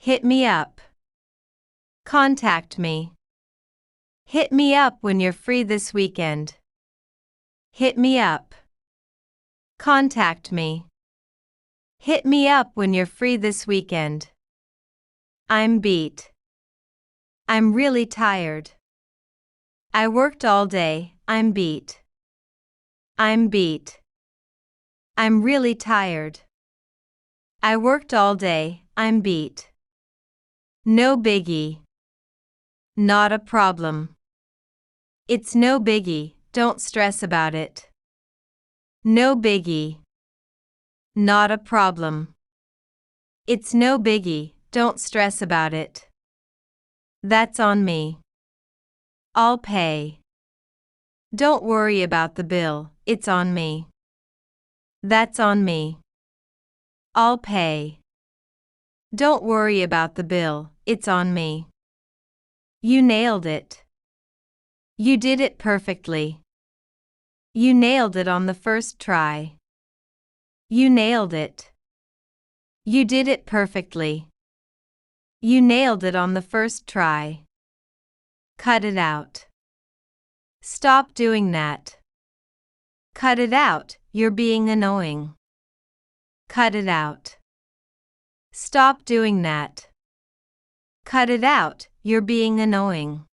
Hit me up. Contact me. Hit me up when you're free this weekend. Hit me up. Contact me. Hit me up when you're free this weekend. I'm beat. I'm really tired. I worked all day, I'm beat. I'm beat. I'm really tired. I worked all day, I'm beat. No biggie. Not a problem. It's no biggie, don't stress about it. No biggie. Not a problem. It's no biggie, don't stress about it. That's on me. I'll pay. Don't worry about the bill, it's on me. That's on me. I'll pay. Don't worry about the bill, it's on me. You nailed it. You did it perfectly. You nailed it on the first try. You nailed it. You did it perfectly. You nailed it on the first try. Cut it out. Stop doing that. Cut it out, you're being annoying. Cut it out. Stop doing that. Cut it out, you're being annoying.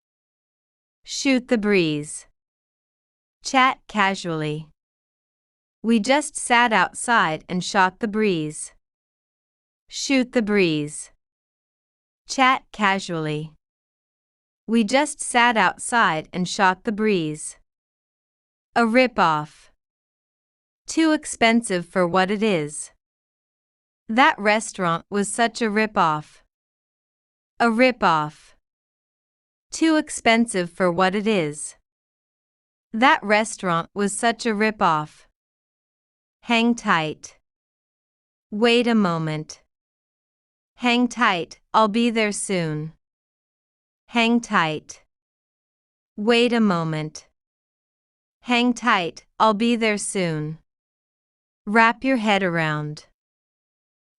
Shoot the breeze. Chat casually. We just sat outside and shot the breeze. Shoot the breeze. Chat casually. We just sat outside and shot the breeze. A rip-off. Too expensive for what it is. That restaurant was such a rip-off. A rip-off. Too expensive for what it is. That restaurant was such a rip-off. Hang tight. Wait a moment. Hang tight, I'll be there soon. Hang tight. Wait a moment. Hang tight, I'll be there soon. Wrap your head around.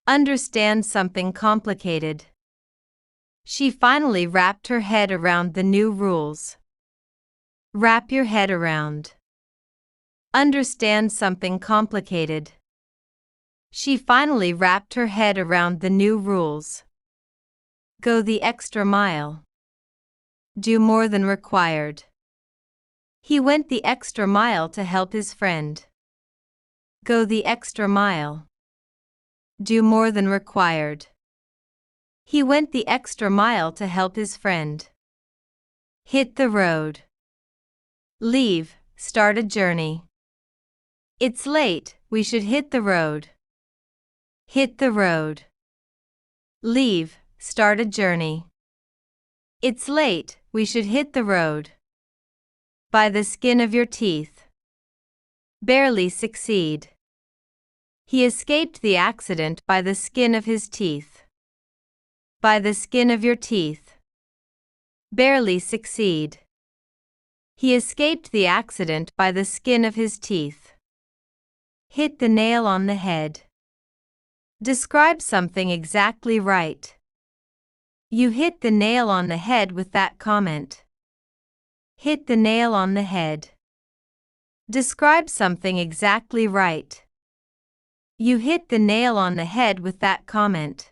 Understand something complicated. She finally wrapped her head around the new rules. Wrap your head around. Understand something complicated. She finally wrapped her head around the new rules. Go the extra mile. Do more than required. He went the extra mile to help his friend. Go the extra mile. Do more than required. He went the extra mile to help his friend. Hit the road. Leave, start a journey. It's late, we should hit the road. Hit the road. Leave, start a journey. It's late, we should hit the road. By the skin of your teeth. Barely succeed. He escaped the accident by the skin of his teeth. By the skin of your teeth. Barely succeed. He escaped the accident by the skin of his teeth. Hit the nail on the head. Describe something exactly right. You hit the nail on the head with that comment. Hit the nail on the head. Describe something exactly right. You hit the nail on the head with that comment.